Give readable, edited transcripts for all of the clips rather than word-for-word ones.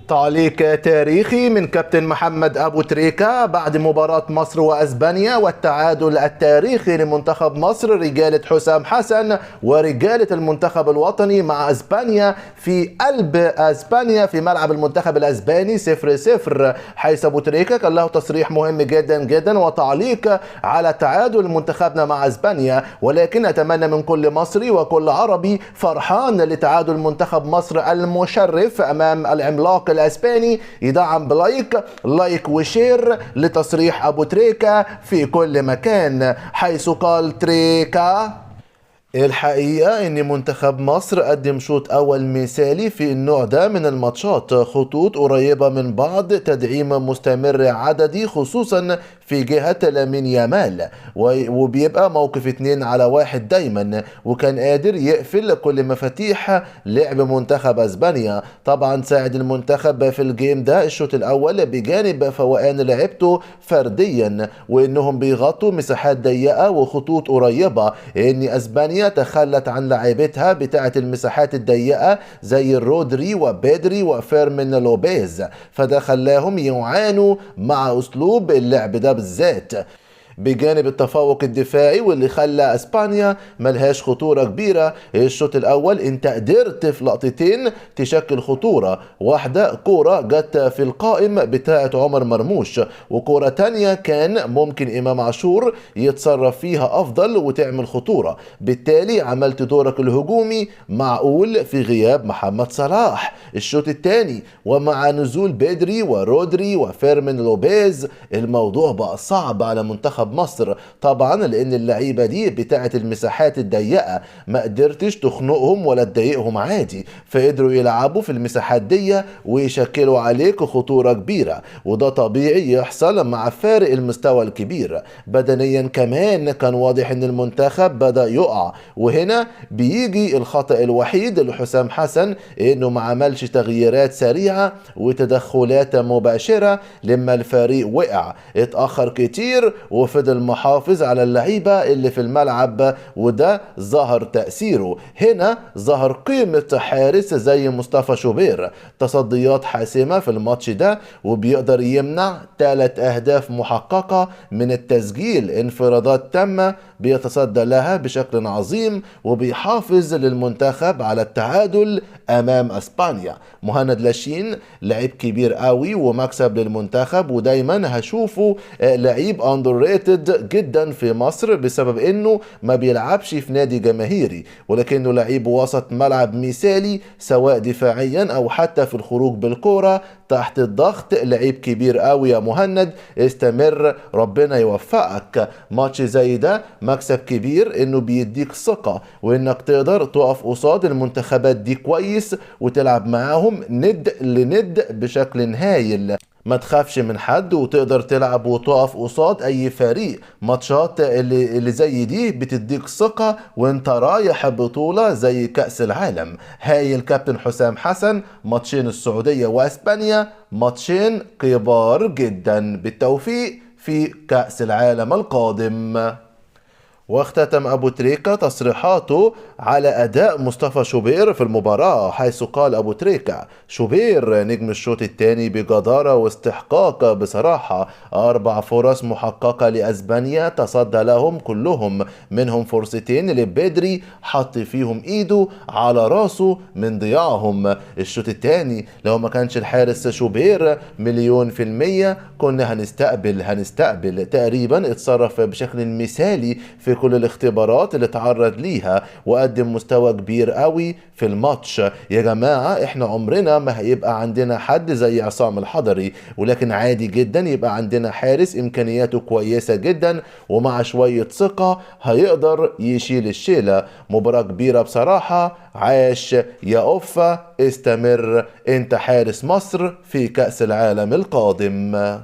تعليق تاريخي من كابتن محمد أبو تريكة بعد مباراة مصر وأسبانيا والتعادل التاريخي لمنتخب مصر رجالة حسام حسن ورجالة المنتخب الوطني مع أسبانيا في قلب أسبانيا في ملعب المنتخب الأسباني 0-0، حيث أبو تريكة كان له تصريح مهم جدا جدا وتعليق على تعادل منتخبنا مع أسبانيا. ولكن أتمنى من كل مصري وكل عربي فرحان لتعادل منتخب مصر المشرف أمام العملاق الاسباني يدعم لايك وشير لتصريح ابو تريكة في كل مكان، حيث قال تريكة: الحقيقة ان منتخب مصر قدم شوط اول مثالي في النوع ده من الماتشات، خطوط قريبة من بعض، تدعيم مستمر عددي خصوصا في جهة لامين يامال، وبيبقى موقف 2-1 دايما، وكان قادر يقفل كل مفاتيح لعب منتخب اسبانيا. طبعا ساعد المنتخب في الجيم ده الشوط الاول بجانب فوقان لعبته فرديا وانهم بيغطوا مساحات ضيقة وخطوط قريبة، ان اسبانيا تخلت عن لاعبتها بتاعة المساحات الضيقة زي رودري وبيدري وفيرمين لوبيز، فده خلاهم يعانوا مع اسلوب اللعب ده بالذات، بجانب التفوق الدفاعي واللي خلى اسبانيا ملهاش خطورة كبيرة. الشوط الاول انت قدرت في لقطتين تشكل خطورة، واحدة كورة جت في القائم بتاعة عمر مرموش، وكورة تانية كان ممكن امام عاشور يتصرف فيها افضل وتعمل خطورة، بالتالي عملت دورك الهجومي معقول في غياب محمد صلاح. الشوط الثاني ومع نزول بيدري ورودري وفيرمين لوبيز الموضوع بقى صعب على منتخب مصر، طبعا لان اللعيبه دي بتاعه المساحات الضيقه ما قدرتش تخنقهم ولا تضايقهم عادي، فقدروا يلعبوا في المساحات دي ويشكلوا عليك خطوره كبيره، وده طبيعي يحصل مع فارق المستوى الكبير. بدنيا كمان كان واضح ان المنتخب بدا يقع، وهنا بيجي الخطأ الوحيد لحسام حسن انه ما عملش تغييرات سريعه وتدخلات مباشره لما الفريق وقع، اتاخر كتير وفضل محافظ على اللعيبة اللي في الملعب، وده ظهر تأثيره. هنا ظهر قيمة حارس زي مصطفى شوبير، تصديات حاسمة في الماتش ده وبيقدر يمنع 3 أهداف محققة من التسجيل، انفرادات تامة بيتصدى لها بشكل عظيم وبيحافظ للمنتخب على التعادل أمام أسبانيا. مهند لاشين لعيب كبير قوي ومكسب للمنتخب، ودايما هشوفه لعيب underrated جدا في مصر بسبب انه ما بيلعبش في نادي جماهيري، ولكنه لعيب وسط ملعب مثالي سواء دفاعيا او حتى في الخروج بالكرة تحت الضغط. لعيب كبير قوي يا مهند، استمر ربنا يوفقك. ماتش زي ده مكسب كبير انه بيديك ثقة وانك تقدر تقف قصاد المنتخبات دي كويس وتلعب معاهم ند لند بشكل هايل، ما تخافش من حد وتقدر تلعب وتقف قصاد اي فريق. ماتشات اللي زي دي بتديك ثقة وانت رايح بطولة زي كأس العالم. هاي الكابتن حسام حسن، ماتشين السعودية واسبانيا ماتشين كبار جدا، بالتوفيق في كأس العالم القادم. واختتم أبو تريكة تصريحاته على أداء مصطفى شوبير في المباراة، حيث قال أبو تريكة: شوبير نجم الشوط الثاني بجدارة واستحقاق بصراحة، 4 فرص محققة لأسبانيا تصدى لهم كلهم، منهم فرصتين لبدري حط فيهم إيده على راسه من ضياعهم. الشوط الثاني لو ما كانش الحارس شوبير 100% كنا هنستقبل تقريبا، اتصرف بشكل مثالي في كل الاختبارات اللي تعرض ليها وقدم مستوى كبير قوي في الماتش. يا جماعة احنا عمرنا ما هيبقى عندنا حد زي عصام الحضري، ولكن عادي جدا يبقى عندنا حارس امكانياته كويسة جدا ومع شوية ثقة هيقدر يشيل الشيلة. مباراة كبيرة بصراحة، عاش يا أوفا، استمر انت حارس مصر في كأس العالم القادم.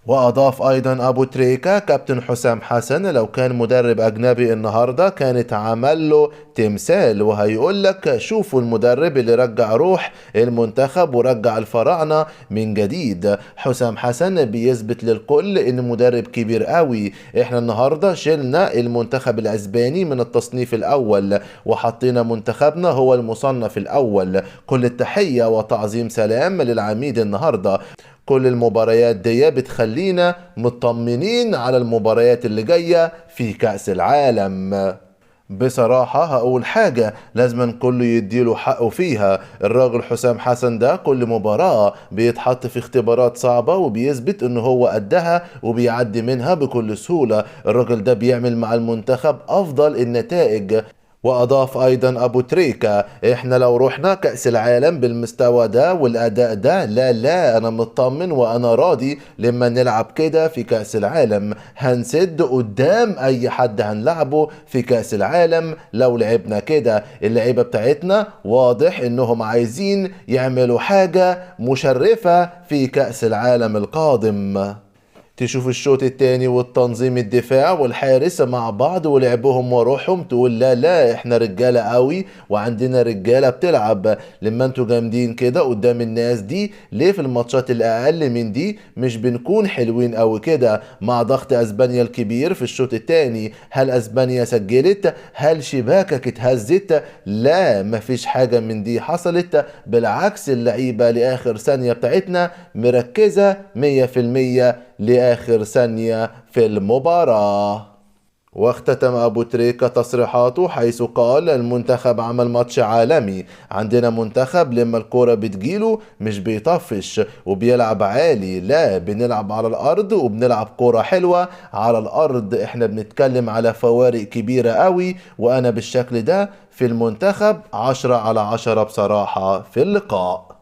وأضاف أيضا أبو تريكة: كابتن حسام حسن لو كان مدرب أجنبي النهاردة كانت عمل له تمثال، وهيقول لك شوفوا المدرب اللي رجع روح المنتخب ورجع الفراعنة من جديد. حسام حسن بيثبت للكل ان مدرب كبير قوي. احنا النهاردة شلنا المنتخب الاسباني من التصنيف الاول وحطينا منتخبنا هو المصنف الاول. كل التحية وتعظيم سلام للعميد النهاردة. كل المباريات دي بتخلينا مطمنين على المباريات اللي جاية في كأس العالم. بصراحة هقول حاجة لازم كله يديله حقه فيها. الراجل حسام حسن ده كل مباراة بيتحط في اختبارات صعبة وبيثبت انه هو قدها وبيعدي منها بكل سهولة. الراجل ده بيعمل مع المنتخب افضل النتائج. واضاف ايضا ابو تريكة احنا لو رحنا كأس العالم بالمستوى ده والاداء ده لا انا مطمن وانا راضي لما نلعب كده في كأس العالم. هنسد قدام اي حد هنلعبه في كأس العالم. لو لعبنا كده اللعيبة بتاعتنا واضح انهم عايزين يعملوا حاجة مشرفة في كأس العالم القادم. تشوف الشوط التاني والتنظيم الدفاع والحارس مع بعض ولعبهم وروحهم تقول لا احنا رجالة قوي وعندنا رجالة بتلعب. لما انتوا جامدين كده قدام الناس دي ليه في الماتشات الاقل من دي مش بنكون حلوين قوي كده؟ مع ضغط اسبانيا الكبير في الشوط التاني هل اسبانيا سجلت؟ هل شباكك اتهزت؟ لا مفيش حاجة من دي حصلت. بالعكس اللعيبة لاخر ثانية بتاعتنا مركزة 100% لآخر ثانية في المباراة. واختتم أبو تريكة تصريحاته حيث قال المنتخب عمل ماتش عالمي. عندنا منتخب لما الكرة بتجيله مش بيطفش وبيلعب عالي، لا بنلعب على الأرض وبنلعب كرة حلوة على الأرض. احنا بنتكلم على فوارق كبيرة قوي وأنا بالشكل ده في المنتخب 10/10 بصراحة في اللقاء.